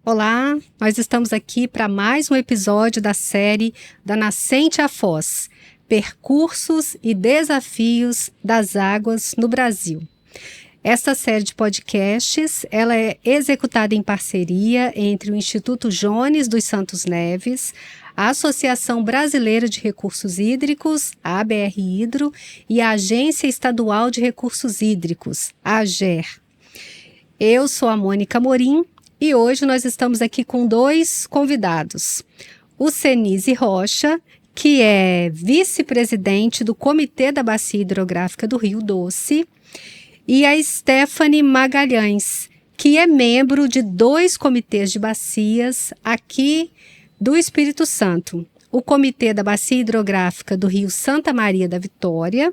Olá, nós estamos aqui para mais um episódio da série Da Nascente à Foz, Percursos e Desafios das Águas no Brasil. Esta série de podcasts ela é executada em parceria entre o Instituto Jones dos Santos Neves, a Associação Brasileira de Recursos Hídricos, a ABR Hidro, e a Agência Estadual de Recursos Hídricos, a AGER. Eu sou a Mônica Morim e hoje nós estamos aqui com dois convidados. O Senise Rocha, que é vice-presidente do Comitê da Bacia Hidrográfica do Rio Doce, e a Stephanie Magalhães, que é membro de dois comitês de bacias aqui do Espírito Santo. O Comitê da Bacia Hidrográfica do Rio Santa Maria da Vitória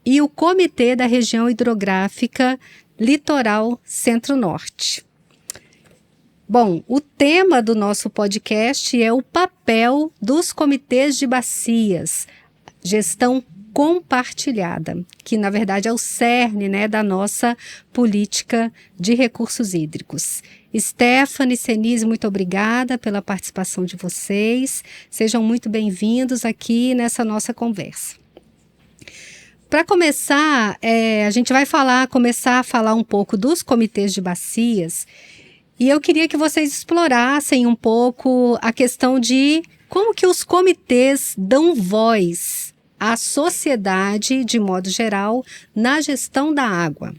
e o Comitê da Região Hidrográfica Litoral Centro-Norte. Bom, o tema do nosso podcast é o papel dos comitês de bacias, gestão compartilhada, que na verdade é o cerne, da nossa política de recursos hídricos. Stephanie, Senise, muito obrigada pela participação de vocês. Sejam muito bem-vindos aqui nessa nossa conversa. Para começar, a gente vai começar a falar um pouco dos comitês de bacias. E eu queria que vocês explorassem um pouco a questão de como que os comitês dão voz à sociedade, de modo geral, na gestão da água.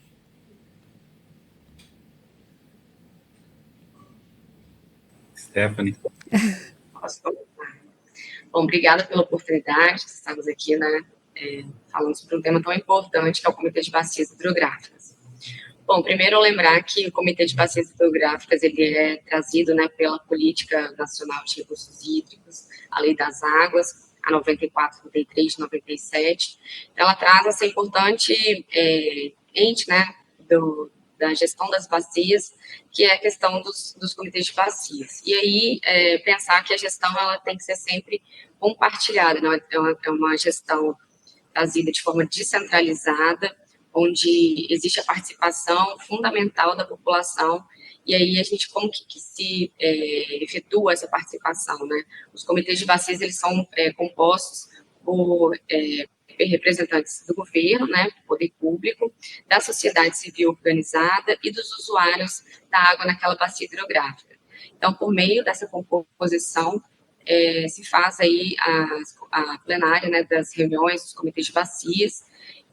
Stephanie. Bom, obrida pela oportunidade de estarmos aqui, falando sobre um tema tão importante que é o Comitê de Bacias Hidrográficas. Bom, primeiro lembrar que o Comitê de Bacias Hidrográficas ele é trazido pela Política Nacional de Recursos Hídricos, a Lei das Águas, a 94, 93, 97. Então, ela traz essa importante ente da gestão das bacias, que é a questão dos comitês de bacias. E aí, pensar que a gestão ela tem que ser sempre compartilhada, não é uma gestão trazida de forma descentralizada, onde existe a participação fundamental da população, e aí a gente, como que se efetua essa participação, Os comitês de bacias, eles são compostos por representantes do governo, do poder público, da sociedade civil organizada e dos usuários da água naquela bacia hidrográfica. Então, por meio dessa composição, se faz aí a plenária, das reuniões dos comitês de bacias,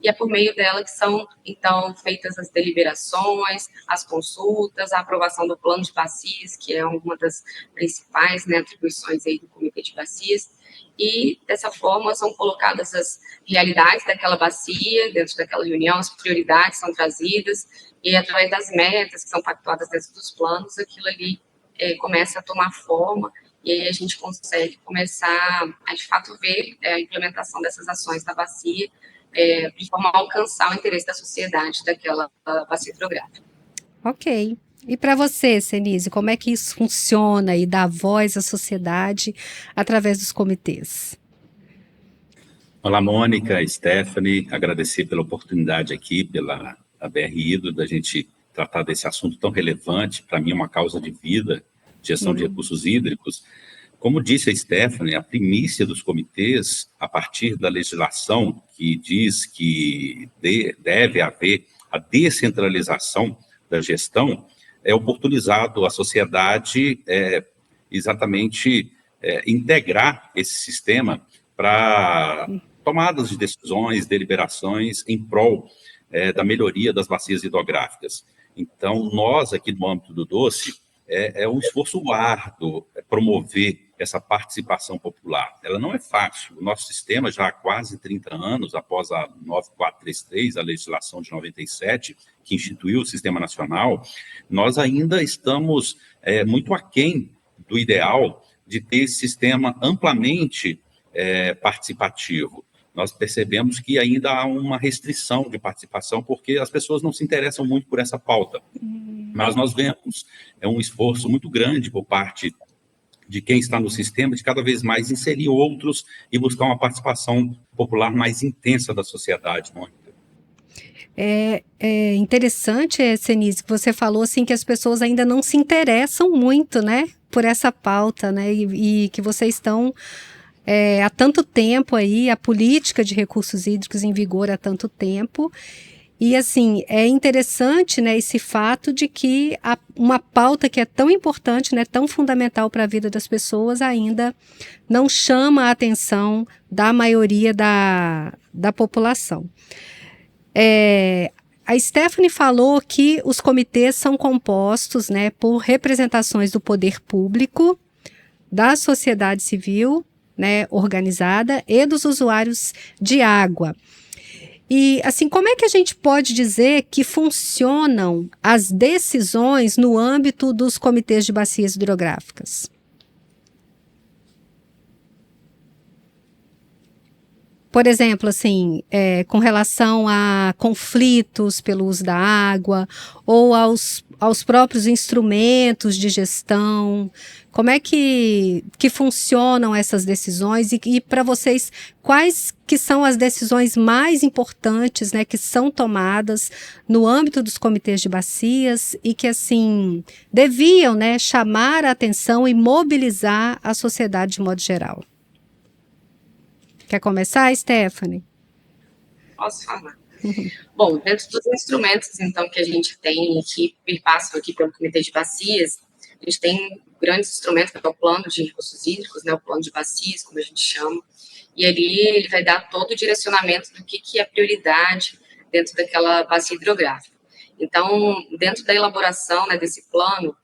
e é por meio dela que são, então, feitas as deliberações, as consultas, a aprovação do plano de bacias, que é uma das principais atribuições aí do Comitê de Bacias, e, dessa forma, são colocadas as realidades daquela bacia, dentro daquela reunião, as prioridades são trazidas, e através das metas que são pactuadas dentro dos planos, aquilo ali começa a tomar forma, e aí a gente consegue começar a, de fato, ver a implementação dessas ações da bacia, de forma a alcançar o interesse da sociedade daquela bacia hidrográfica. Ok. E para você, Senise, como é que isso funciona e dá voz à sociedade através dos comitês? Olá, Mônica, Stephanie, agradecer pela oportunidade aqui, pela ABR Hidro, da gente tratar desse assunto tão relevante, para mim é uma causa de vida, gestão de recursos hídricos. Como disse a Stephanie, a primícia dos comitês, a partir da legislação que diz que deve haver a descentralização da gestão, é oportunizado a sociedade exatamente integrar esse sistema para tomadas de decisões, deliberações em prol da melhoria das bacias hidrográficas. Então, nós aqui no âmbito do Doce, é um esforço árduo promover essa participação popular. Ela não é fácil. O nosso sistema, já há quase 30 anos, após a 9433, a legislação de 97, que instituiu o Sistema Nacional, nós ainda estamos muito aquém do ideal de ter esse sistema amplamente participativo. Nós percebemos que ainda há uma restrição de participação, porque as pessoas não se interessam muito por essa pauta. Mas nós vemos um esforço muito grande por parte de quem está no sistema, de cada vez mais inserir outros e buscar uma participação popular mais intensa da sociedade, Mônica. É interessante, Senise, que você falou assim que as pessoas ainda não se interessam muito, né, por essa pauta, né, e que vocês estão há tanto tempo aí, a política de recursos hídricos em vigor há tanto tempo. E assim, é interessante, né, esse fato de que uma pauta que é tão importante, né, tão fundamental para a vida das pessoas ainda não chama a atenção da maioria da população. A Stephanie falou que os comitês são compostos, né, por representações do poder público, da sociedade civil, né, organizada e dos usuários de água. E, assim, como é que a gente pode dizer que funcionam as decisões no âmbito dos comitês de bacias hidrográficas? Por exemplo, assim, com relação a conflitos pelo uso da água ou aos próprios instrumentos de gestão, como é que funcionam essas decisões e para vocês, quais que são as decisões mais importantes, né, que são tomadas no âmbito dos comitês de bacias e que, assim, deviam, né, chamar a atenção e mobilizar a sociedade de modo geral? Quer começar, Stephanie? Posso falar. Bom, dentro dos instrumentos, então, que a gente tem e que perpassam aqui pelo Comitê de Bacias, a gente tem grandes instrumentos, que é o Plano de Recursos Hídricos, né, o Plano de Bacias, como a gente chama, e ali ele vai dar todo o direcionamento do que é prioridade dentro daquela bacia hidrográfica. Então, dentro da elaboração, né, desse plano,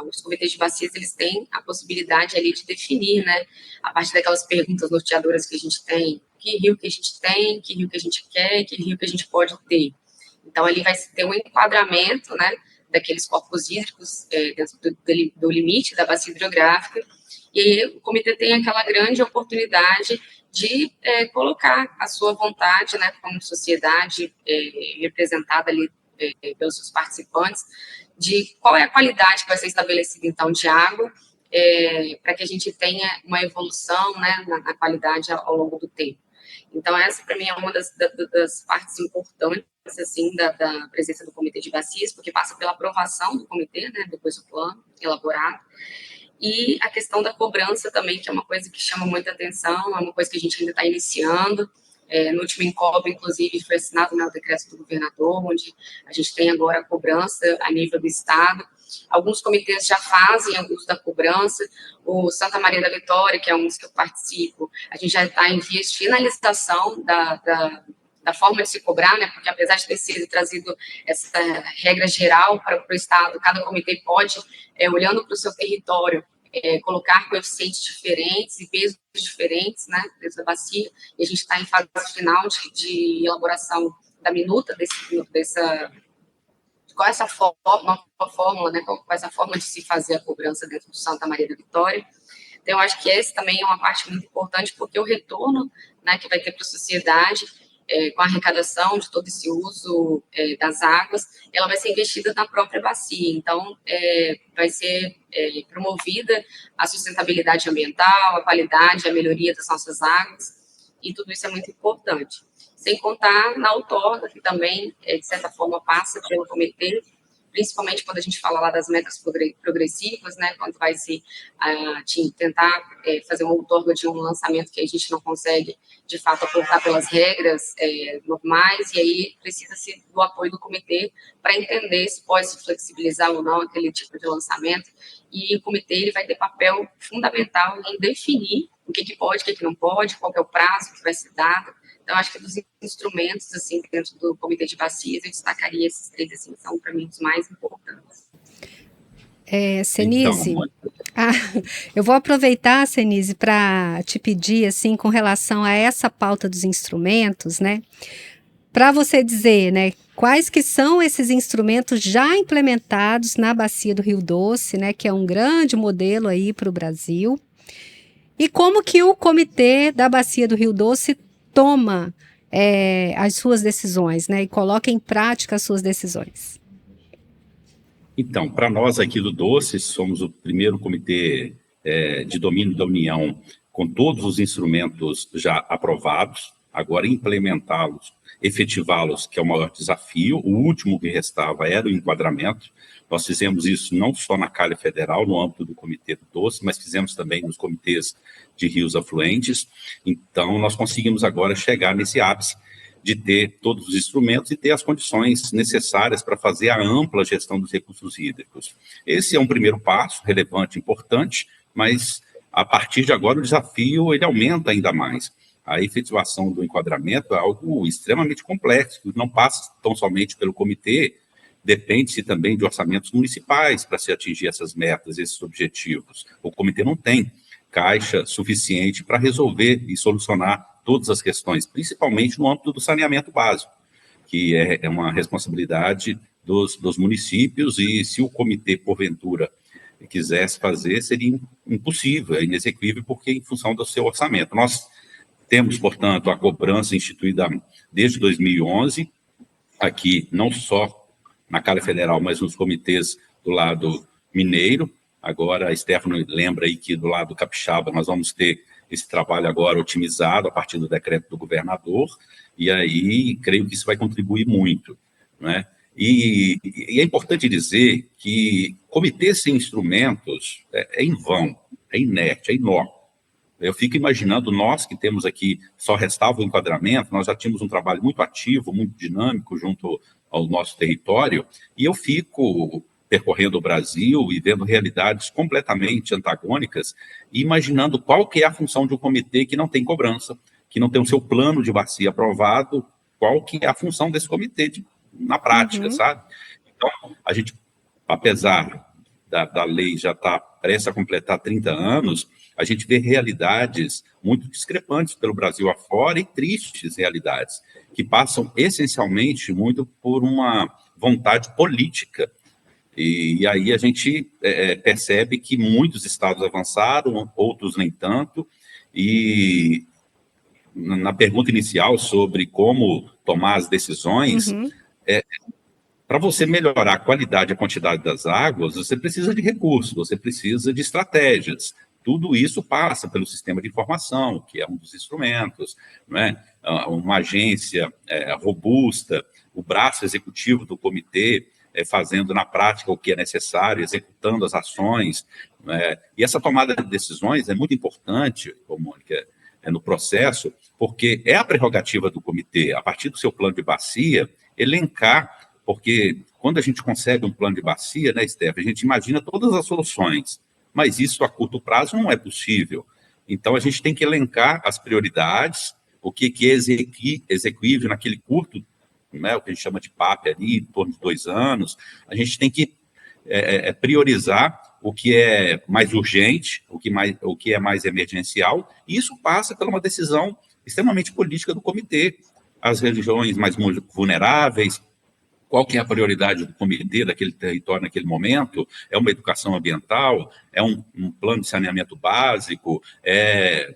os comitês de bacias, eles têm a possibilidade ali de definir, né, a partir daquelas perguntas norteadoras que a gente tem, que rio que a gente tem, que rio que a gente quer, que rio que a gente pode ter. Então, ele vai ter um enquadramento, né, daqueles corpos hídricos dentro do limite da bacia hidrográfica, e aí o comitê tem aquela grande oportunidade de colocar a sua vontade, né, como sociedade representada ali pelos seus participantes, de qual é a qualidade que vai ser estabelecida, então, de água, para que a gente tenha uma evolução, né, na qualidade ao longo do tempo. Então, essa, para mim, é uma das partes importantes, assim, da presença do Comitê de Bacias, porque passa pela aprovação do comitê, né, depois do plano elaborado, e a questão da cobrança também, que é uma coisa que chama muita atenção, é uma coisa que a gente ainda está iniciando. No último Incob, inclusive, foi assinado, né, o decreto do governador, onde a gente tem agora a cobrança a nível do Estado. Alguns comitês já fazem o uso da cobrança. O Santa Maria da Vitória, que é um dos que eu participo, a gente já está em vias de finalização da forma de se cobrar, né, porque apesar de ter sido trazido essa regra geral para o Estado, cada comitê pode, olhando para o seu território, colocar coeficientes diferentes e pesos diferentes, né, dentro da bacia, e a gente está em fase final de elaboração da minuta com essa fórmula, né, com essa forma de se fazer a cobrança dentro do Santa Maria da Vitória. Então, eu acho que esse também é uma parte muito importante, porque o retorno, né, que vai ter para a sociedade, com a arrecadação de todo esse uso das águas, ela vai ser investida na própria bacia. Então, vai ser promovida a sustentabilidade ambiental, a qualidade, a melhoria das nossas águas, e tudo isso é muito importante. Sem contar na outorga, que também, de certa forma, passa pelo comitê, principalmente quando a gente fala lá das metas progressivas, né, quando vai se tentar fazer uma outorga de um lançamento que a gente não consegue, de fato, aportar pelas regras normais, e aí precisa-se do apoio do comitê para entender se pode se flexibilizar ou não aquele tipo de lançamento, e o comitê ele vai ter papel fundamental em definir o que pode, o que não pode, qual que é o prazo que vai ser dado. Então, acho que dos instrumentos, assim, dentro do Comitê de Bacias, eu destacaria esses três, assim, que são, para mim, os mais importantes. Senise, eu vou aproveitar, Senise, para te pedir, assim, com relação a essa pauta dos instrumentos, né, para você dizer, né, quais que são esses instrumentos já implementados na Bacia do Rio Doce, né, que é um grande modelo aí para o Brasil, e como que o Comitê da Bacia do Rio Doce toma as suas decisões, né, e coloca em prática as suas decisões. Então, para nós aqui do Doce, somos o primeiro comitê de domínio da União com todos os instrumentos já aprovados, Agora, implementá-los, efetivá-los, que é o maior desafio. O último que restava era o enquadramento. Nós fizemos isso não só na calha federal, no âmbito do Comitê do Doce, mas fizemos também nos comitês de rios afluentes. Então, nós conseguimos agora chegar nesse ápice de ter todos os instrumentos e ter as condições necessárias para fazer a ampla gestão dos recursos hídricos. Esse é um primeiro passo relevante, importante, mas a partir de agora o desafio ele aumenta ainda mais. A efetivação do enquadramento é algo extremamente complexo, que não passa tão somente pelo comitê, depende-se também de orçamentos municipais para se atingir essas metas, esses objetivos. O comitê não tem caixa suficiente para resolver e solucionar todas as questões, principalmente no âmbito do saneamento básico, que é uma responsabilidade dos municípios, e se o comitê, porventura, quisesse fazer, seria impossível, é inexequível, porque em função do seu orçamento. Nós temos, portanto, a cobrança instituída desde 2011, aqui, não só na calha federal, mas nos comitês do lado mineiro. Agora, a Stephanie lembra aí que do lado capixaba nós vamos ter esse trabalho agora otimizado a partir do decreto do governador, e aí creio que isso vai contribuir muito, né? E é importante dizer que comitê sem instrumentos é em vão, é inerte, é inócuo. Eu fico imaginando, nós que temos aqui, só restava o enquadramento, nós já tínhamos um trabalho muito ativo, muito dinâmico junto ao nosso território, e eu fico percorrendo o Brasil e vendo realidades completamente antagônicas, e imaginando qual que é a função de um comitê que não tem cobrança, que não tem o seu plano de bacia aprovado, qual que é a função desse comitê na prática, sabe? Então, a gente, apesar da lei já estar prestes a completar 30 anos, a gente vê realidades muito discrepantes pelo Brasil afora, e tristes realidades, que passam essencialmente muito por uma vontade política. E aí a gente percebe que muitos estados avançaram, outros nem tanto, e na pergunta inicial sobre como tomar as decisões, para você melhorar a qualidade e a quantidade das águas, você precisa de recursos, você precisa de estratégias. Tudo isso passa pelo sistema de informação, que é um dos instrumentos, né? Uma agência robusta, o braço executivo do comitê, fazendo na prática o que é necessário, executando as ações, né? E essa tomada de decisões é muito importante, Mônica, no processo, porque é a prerrogativa do comitê, a partir do seu plano de bacia, elencar, porque quando a gente consegue um plano de bacia, né, Steph, a gente imagina todas as soluções, mas isso a curto prazo não é possível. Então, a gente tem que elencar as prioridades, o que é execuível naquele curto, né, o que a gente chama de PAP ali, em torno de 2 anos. A gente tem que priorizar o que é mais urgente, o que é mais emergencial, e isso passa por uma decisão extremamente política do comitê. As regiões mais vulneráveis, qual que é a prioridade do comitê daquele território naquele momento? É uma educação ambiental? É um plano de saneamento básico? É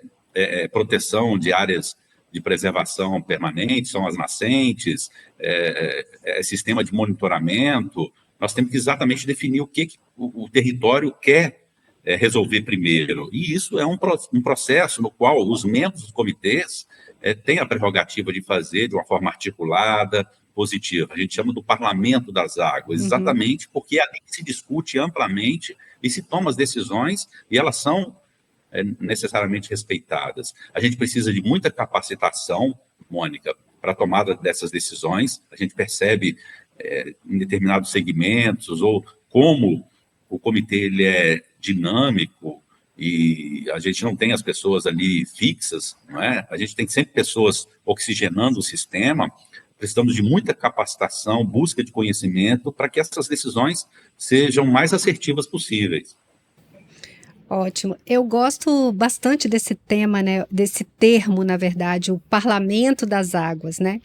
proteção de áreas de preservação permanente? São as nascentes? É sistema de monitoramento? Nós temos que exatamente definir o que o território quer resolver primeiro. E isso é um processo no qual os membros dos comitês têm a prerrogativa de fazer de uma forma articulada, positiva. A gente chama do parlamento das águas, exatamente porque é ali que se discute amplamente e se toma as decisões, e elas são necessariamente respeitadas. A gente precisa de muita capacitação, Mônica, para a tomada dessas decisões. A gente percebe em determinados segmentos, ou como o comitê ele é dinâmico, e a gente não tem as pessoas ali fixas, não é? A gente tem sempre pessoas oxigenando o sistema. Precisamos de muita capacitação, busca de conhecimento, para que essas decisões sejam mais assertivas possíveis. Ótimo. Eu gosto bastante desse tema, né? Desse termo, na verdade, o Parlamento das Águas, né?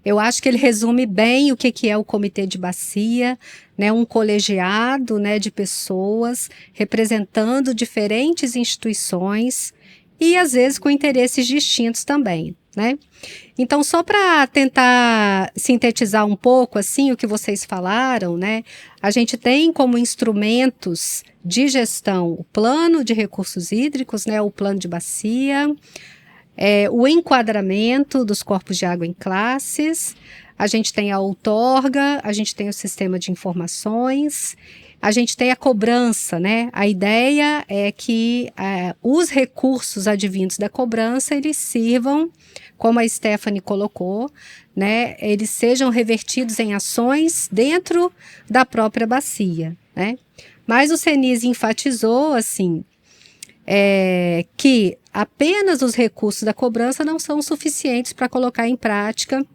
Eu acho que ele resume bem o que é o Comitê de Bacia, né? Um colegiado, né, de pessoas representando diferentes instituições e, às vezes, com interesses distintos também, né? Então, só para tentar sintetizar um pouco assim o que vocês falaram, né? A gente tem como instrumentos de gestão o plano de recursos hídricos, né? O plano de bacia, o enquadramento dos corpos de água em classes, a gente tem a outorga, a gente tem o sistema de informações, a gente tem a cobrança, né? A ideia é que os recursos advindos da cobrança, eles sirvam, como a Stephanie colocou, né? Eles sejam revertidos em ações dentro da própria bacia, né? Mas o Senise enfatizou, assim, que apenas os recursos da cobrança não são suficientes para colocar em prática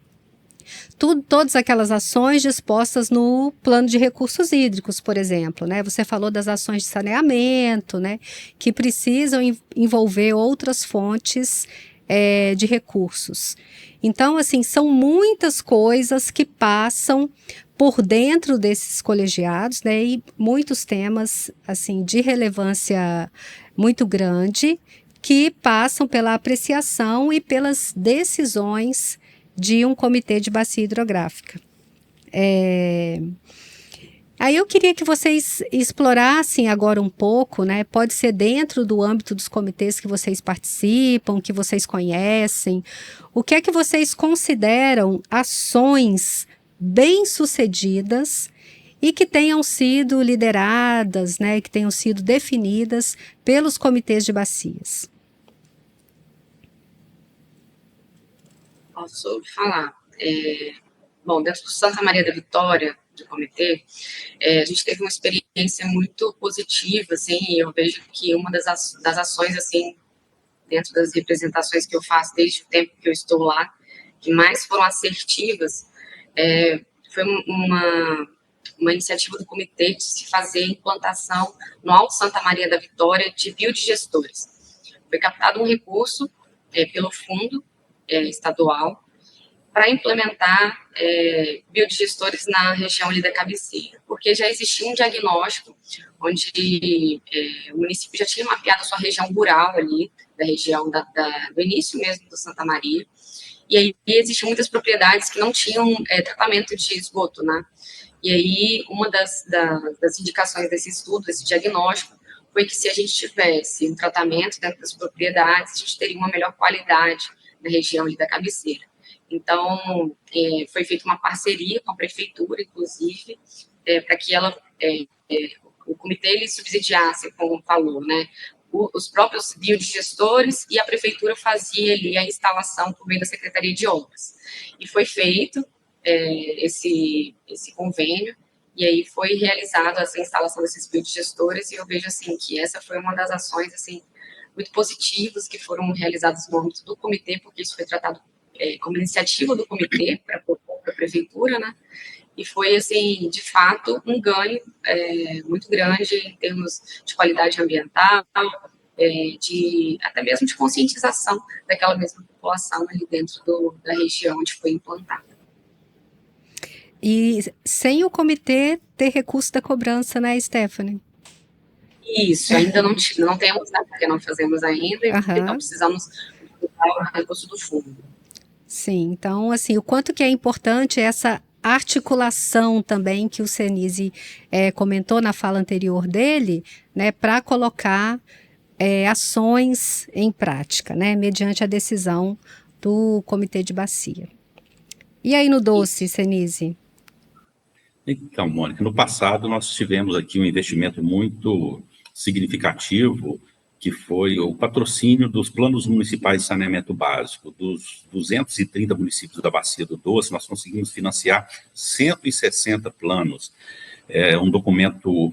todas aquelas ações dispostas no plano de recursos hídricos, por exemplo, né? Você falou das ações de saneamento, né? Que precisam envolver outras fontes de recursos. Então, assim, são muitas coisas que passam por dentro desses colegiados, né? E muitos temas, assim, de relevância muito grande, que passam pela apreciação e pelas decisões de um comitê de bacia hidrográfica. Aí eu queria que vocês explorassem agora um pouco, né? Pode ser dentro do âmbito dos comitês que vocês participam, que vocês conhecem. O que é que vocês consideram ações bem-sucedidas e que tenham sido lideradas, né? Que tenham sido definidas pelos comitês de bacias? Posso falar. Bom, dentro do Santa Maria da Vitória, do comitê, a gente teve uma experiência muito positiva, assim, e eu vejo que uma das ações, assim, dentro das representações que eu faço desde o tempo que eu estou lá, que mais foram assertivas, foi uma iniciativa do comitê de se fazer implantação no Alto Santa Maria da Vitória de biodigestores. Foi captado um recurso pelo fundo estadual para implementar biodigestores na região ali da cabeceira, porque já existia um diagnóstico onde o município já tinha mapeado a sua região rural ali, da região do início mesmo do Santa Maria, e aí existiam muitas propriedades que não tinham tratamento de esgoto, né? E aí uma das indicações desse estudo, desse diagnóstico, foi que se a gente tivesse um tratamento dentro das propriedades, a gente teria uma melhor qualidade na região ali da cabeceira. Então, foi feita uma parceria com a prefeitura, inclusive, para que o comitê ele subsidiasse, como falou, né, os próprios biodigestores, e a prefeitura fazia ali a instalação por meio da Secretaria de Obras. E foi feito esse convênio, e aí foi realizada essa instalação desses biodigestores, e eu vejo, assim, que essa foi uma das ações, assim, muito positivas que foram realizadas no âmbito do comitê, porque isso foi tratado como iniciativa do comitê para a prefeitura, né? E foi, assim, de fato, um ganho muito grande em termos de qualidade ambiental, até mesmo de conscientização daquela mesma população ali dentro da região onde foi implantada. E sem o comitê ter recurso da cobrança, né, Stephanie? Isso, ainda não temos, né, porque não fazemos ainda, então precisamos usar o recurso do fundo. Sim, então, assim, o quanto que é importante essa articulação também que o Senise comentou na fala anterior dele, né, para colocar ações em prática, né, mediante a decisão do Comitê de Bacia. E aí no doce, Senise? Então, Mônica, no passado nós tivemos aqui um investimento muito significativo, que foi o patrocínio dos planos municipais de saneamento básico. Dos 230 municípios da Bacia do Doce, nós conseguimos financiar 160 planos. É um documento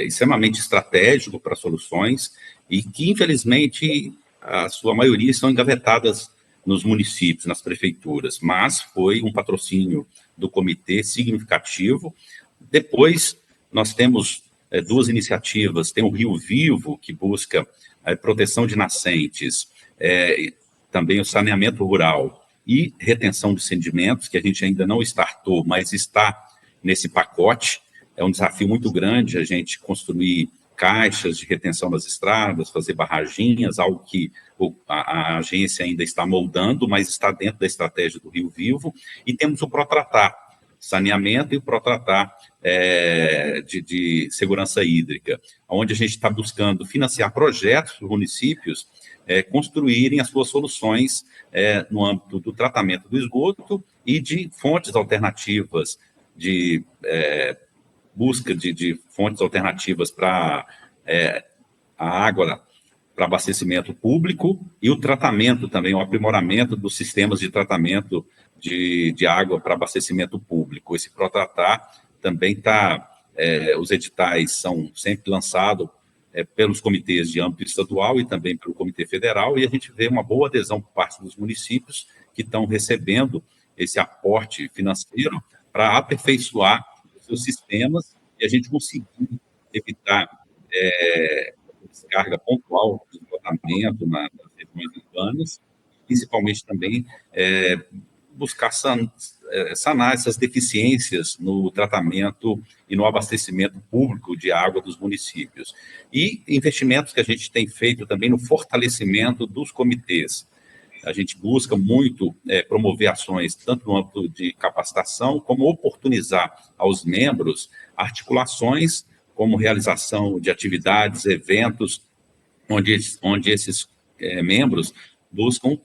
extremamente estratégico para soluções e que, infelizmente, a sua maioria estão engavetadas nos municípios, nas prefeituras, mas foi um patrocínio do comitê significativo. Depois, nós temos duas iniciativas, tem o Rio Vivo, que busca a proteção de nascentes, também o saneamento rural e retenção de sedimentos, que a gente ainda não startou, mas está nesse pacote. É um desafio muito grande a gente construir caixas de retenção das estradas, fazer barraginhas, algo que a agência ainda está moldando, mas está dentro da estratégia do Rio Vivo. E temos o Protratar, saneamento, e o Protratar de segurança hídrica, onde a gente está buscando financiar projetos dos municípios construírem as suas soluções no âmbito do tratamento do esgoto e de fontes alternativas, de busca de fontes alternativas para a água para abastecimento público e o tratamento também, o aprimoramento dos sistemas de tratamento de água para abastecimento público. Esse Protratar também está, os editais são sempre lançados pelos comitês de âmbito estadual e também pelo Comitê Federal, e a gente vê uma boa adesão por parte dos municípios que estão recebendo esse aporte financeiro para aperfeiçoar os seus sistemas e a gente conseguir evitar descarga pontual de esgotamento nas regiões urbanas, principalmente também buscar sanar essas deficiências no tratamento e no abastecimento público de água dos municípios. E investimentos que a gente tem feito também no fortalecimento dos comitês. A gente busca muito promover ações, tanto no âmbito de capacitação, como oportunizar aos membros articulações, como realização de atividades, eventos, onde esses membros buscam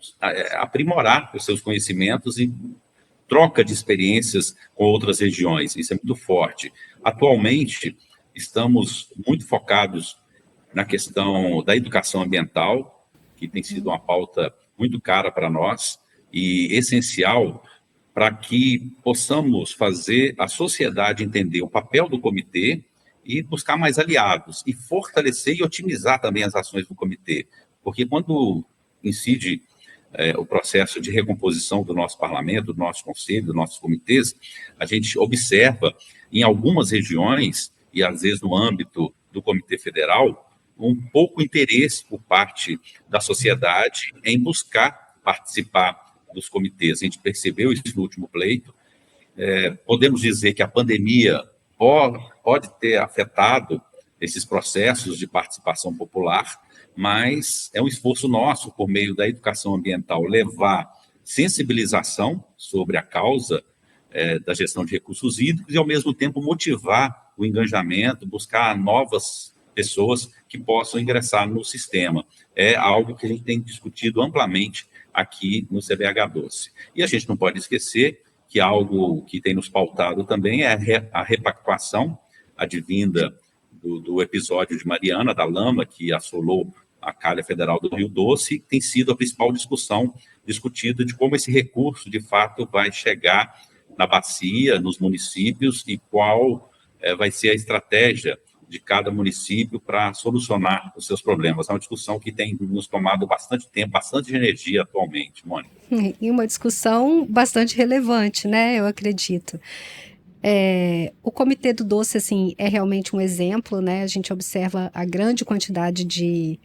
aprimorar os seus conhecimentos e troca de experiências com outras regiões. Isso é muito forte. Atualmente, estamos muito focados na questão da educação ambiental, que tem sido uma pauta muito cara para nós e essencial para que possamos fazer a sociedade entender o papel do comitê e buscar mais aliados, e fortalecer e otimizar também as ações do comitê. Porque quando incide o processo de recomposição do nosso parlamento, do nosso conselho, dos nossos comitês, a gente observa em algumas regiões, e às vezes no âmbito do Comitê Federal, um pouco interesse por parte da sociedade em buscar participar dos comitês. A gente percebeu isso no último pleito. Podemos dizer que a pandemia pode ter afetado esses processos de participação popular, mas é um esforço nosso, por meio da educação ambiental, levar sensibilização sobre a causa da gestão de recursos hídricos e, ao mesmo tempo, motivar o engajamento, buscar novas pessoas que possam ingressar no sistema. É algo que a gente tem discutido amplamente aqui no CBH Doce. E a gente não pode esquecer que algo que tem nos pautado também é a repactuação advinda do episódio de Mariana, da lama, que assolou a calha federal do Rio Doce, que tem sido a principal discussão discutida de como esse recurso, de fato, vai chegar na bacia, nos municípios, e qual vai ser a estratégia de cada município para solucionar os seus problemas. É uma discussão que tem nos tomado bastante tempo, bastante energia atualmente, Mônica. E uma discussão bastante relevante, né? Eu acredito. O Comitê do Doce, assim, é realmente um exemplo, né? A gente observa a grande quantidade de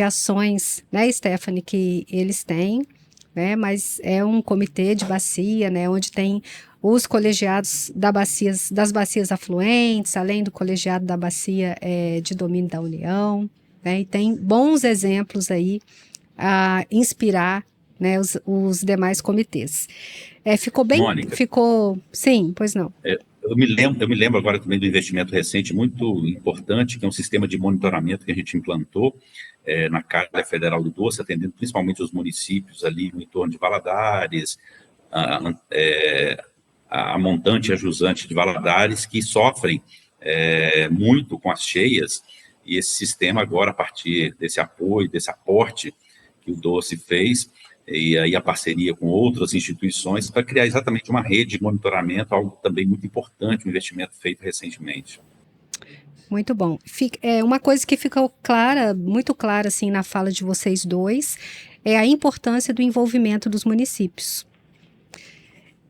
ações, né, Stephanie, que eles têm, né? Mas é um comitê de bacia, né? Onde tem os colegiados das bacias afluentes, além do colegiado da bacia de domínio da União, né? E tem bons exemplos aí a inspirar, né, os demais comitês. Ficou bem... Mônica, Sim, pois não. Eu me lembro agora também do investimento recente muito importante, que é um sistema de monitoramento que a gente implantou na Calha Federal do Doce, atendendo principalmente os municípios ali no entorno de Valadares, a montante e a jusante de Valadares, que sofrem muito com as cheias, e esse sistema agora, a partir desse apoio, desse aporte que o Doce fez, e aí a parceria com outras instituições, para criar exatamente uma rede de monitoramento, algo também muito importante, um investimento feito recentemente. Muito bom. Uma coisa que ficou clara, muito clara assim, na fala de vocês dois, é a importância do envolvimento dos municípios.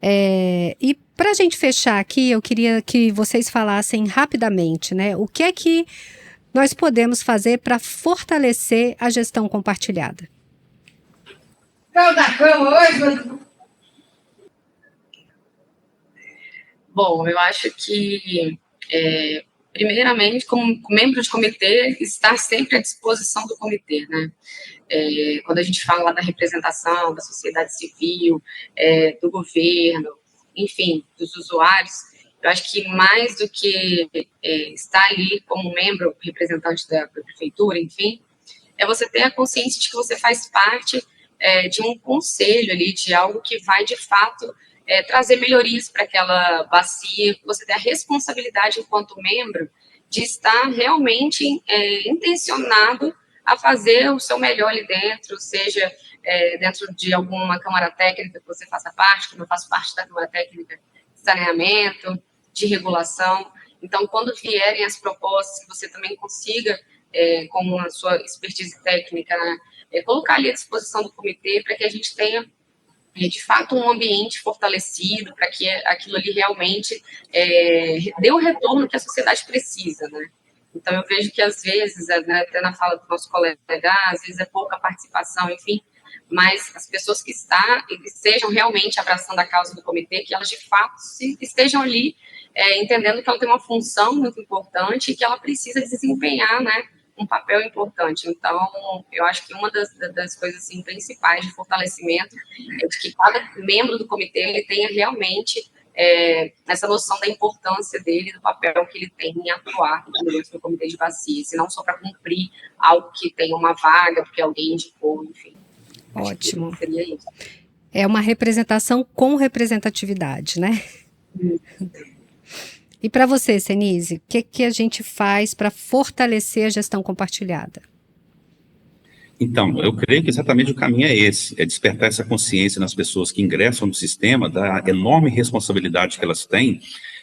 E para a gente fechar aqui, eu queria que vocês falassem rapidamente, né, o que é que nós podemos fazer para fortalecer a gestão compartilhada. Da cama hoje, Bom, eu acho que, primeiramente, como membro de comitê, estar sempre à disposição do comitê, né? Quando a gente fala da representação da sociedade civil, do governo, enfim, dos usuários, eu acho que mais do que estar ali como membro, representante da prefeitura, enfim, é você ter a consciência de que você faz parte de um conselho ali, de algo que vai, de fato, trazer melhorias para aquela bacia, que você tem a responsabilidade, enquanto membro, de estar realmente intencionado a fazer o seu melhor ali dentro, seja dentro de alguma câmara técnica que você faça parte, que eu faço parte da câmara técnica de saneamento, de regulação. Então, quando vierem as propostas, que você também consiga, com a sua expertise técnica, né, colocar ali à disposição do comitê para que a gente tenha, de fato, um ambiente fortalecido, para que aquilo ali realmente dê o retorno que a sociedade precisa, né? Então, eu vejo que, às vezes, né, até na fala do nosso colega, às vezes é pouca participação, enfim, mas as pessoas que estejam realmente abraçando a causa do comitê, que elas, de fato, estejam ali entendendo que ela tem uma função muito importante e que ela precisa desempenhar, né, um papel importante. Então, eu acho que uma das coisas assim, principais de fortalecimento é de que cada membro do comitê ele tenha realmente essa noção da importância dele, do papel que ele tem em atuar dentro do comitê de bacias, e não só para cumprir algo que tem uma vaga, porque alguém indicou, enfim. Ótimo. Seria isso. É uma representação com representatividade, né? E para você, Senise, o que a gente faz para fortalecer a gestão compartilhada? Então, eu creio que exatamente o caminho é esse, é despertar essa consciência nas pessoas que ingressam no sistema da enorme responsabilidade que elas têm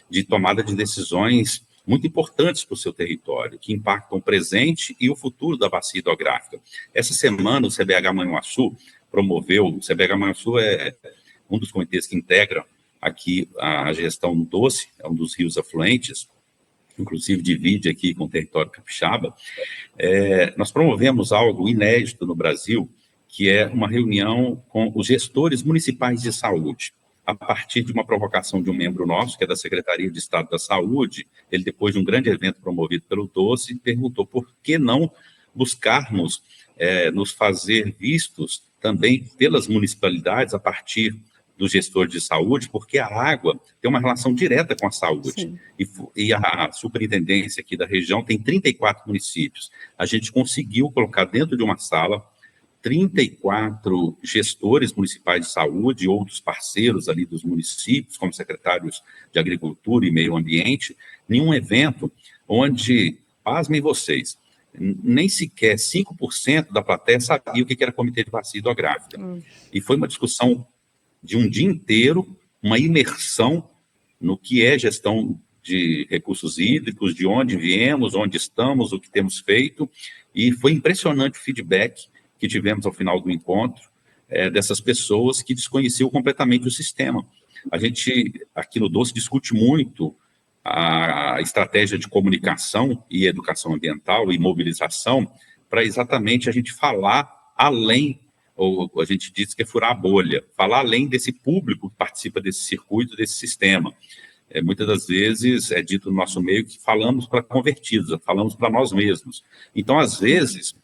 de tomada de decisões muito importantes para o seu território, que impactam o presente e o futuro da bacia hidrográfica. Essa semana, o CBH Manhuaçu promoveu, o CBH Manhuaçu é um dos comitês que integram aqui a gestão do Doce, é um dos rios afluentes, inclusive divide aqui com o território capixaba. Nós promovemos algo inédito no Brasil, que é uma reunião com os gestores municipais de saúde, a partir de uma provocação de um membro nosso, que é da Secretaria de Estado da Saúde. Ele, depois de um grande evento promovido pelo Doce, perguntou por que não buscarmos nos fazer vistos também pelas municipalidades a partir do gestor de saúde, porque a água tem uma relação direta com a saúde. E a superintendência aqui da região tem 34 municípios. A gente conseguiu colocar dentro de uma sala 34 gestores municipais de saúde e outros parceiros ali dos municípios, como secretários de Agricultura e Meio Ambiente, em um evento onde, pasmem vocês, nem sequer 5% da plateia sabia o que era comitê de bacia hidrográfica. E foi uma discussão de um dia inteiro, uma imersão no que é gestão de recursos hídricos, de onde viemos, onde estamos, o que temos feito, e foi impressionante o feedback que tivemos ao final do encontro dessas pessoas que desconheciam completamente o sistema. A gente, aqui no Doce, discute muito a estratégia de comunicação e educação ambiental e mobilização para exatamente a gente falar além, ou a gente diz que é furar a bolha, falar além desse público que participa desse circuito, desse sistema. Muitas das vezes é dito no nosso meio que falamos para convertidos, falamos para nós mesmos. Então, às vezes,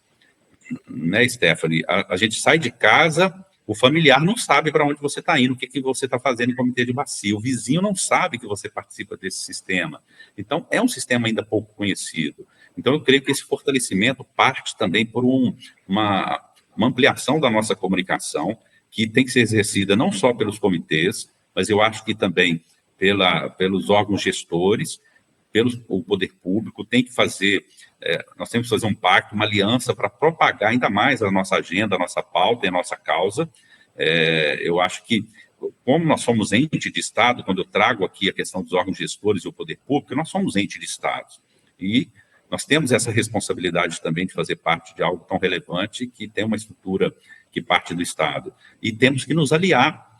né, Stephanie, a gente sai de casa, o familiar não sabe para onde você está indo, o que você está fazendo em comitê de bacia, o vizinho não sabe que você participa desse sistema. Então, é um sistema ainda pouco conhecido. Então, eu creio que esse fortalecimento parte também por uma ampliação da nossa comunicação, que tem que ser exercida não só pelos comitês, mas eu acho que também pelos órgãos gestores, o poder público, tem que fazer, nós temos que fazer um pacto, uma aliança para propagar ainda mais a nossa agenda, a nossa pauta e a nossa causa. Eu acho que, como nós somos ente de Estado, quando eu trago aqui a questão dos órgãos gestores e o poder público, nós somos ente de Estado. E nós temos essa responsabilidade também de fazer parte de algo tão relevante que tem uma estrutura que parte do Estado. E temos que nos aliar.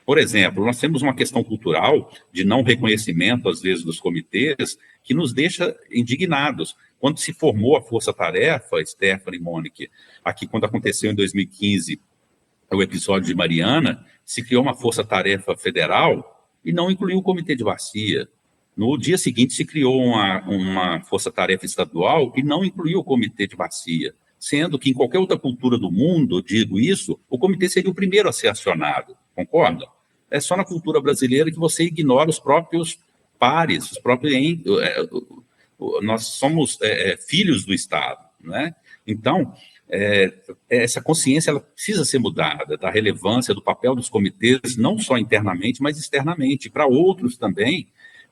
Por exemplo, nós temos uma questão cultural de não reconhecimento, às vezes, dos comitês, que nos deixa indignados. Quando se formou a Força Tarefa, Stephanie e Mônica, aqui quando aconteceu em 2015 o episódio de Mariana, se criou uma Força Tarefa Federal e não incluiu o Comitê de Bacia. No dia seguinte se criou uma Força Tarefa Estadual e não incluiu o Comitê de Bacia, sendo que em qualquer outra cultura do mundo, digo isso, o comitê seria o primeiro a ser acionado, concorda? É só na cultura brasileira que você ignora os próprios pares, nós somos filhos do Estado, né? Então, essa consciência ela precisa ser mudada, da relevância do papel dos comitês, não só internamente, mas externamente, para outros também,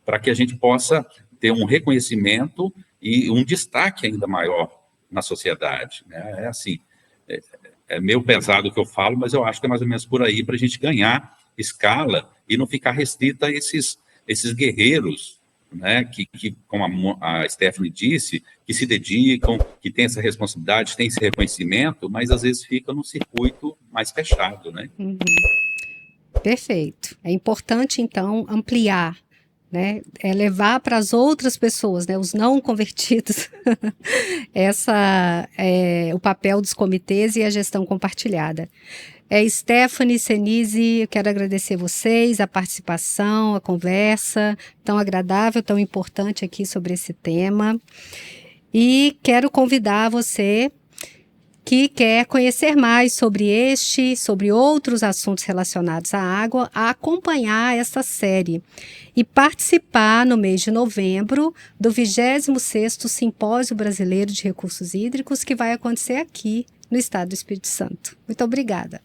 para que a gente possa ter um reconhecimento e um destaque ainda maior na sociedade, né? É assim, é meio pesado o que eu falo, mas eu acho que é mais ou menos por aí, para a gente ganhar escala e não ficar restrita a esses guerreiros, né, que como a Stephanie disse, que se dedicam, que têm essa responsabilidade, têm esse reconhecimento, mas às vezes fica num circuito mais fechado, né? Uhum. Perfeito. É importante, então, ampliar, né? Levar para as outras pessoas, né? Os não convertidos, o papel dos comitês e a gestão compartilhada. Stephanie, Senise, eu quero agradecer vocês, a participação, a conversa tão agradável, tão importante aqui sobre esse tema. E quero convidar você que quer conhecer mais sobre outros assuntos relacionados à água, a acompanhar essa série e participar no mês de novembro do 26º Simpósio Brasileiro de Recursos Hídricos, que vai acontecer aqui no estado do Espírito Santo. Muito obrigada.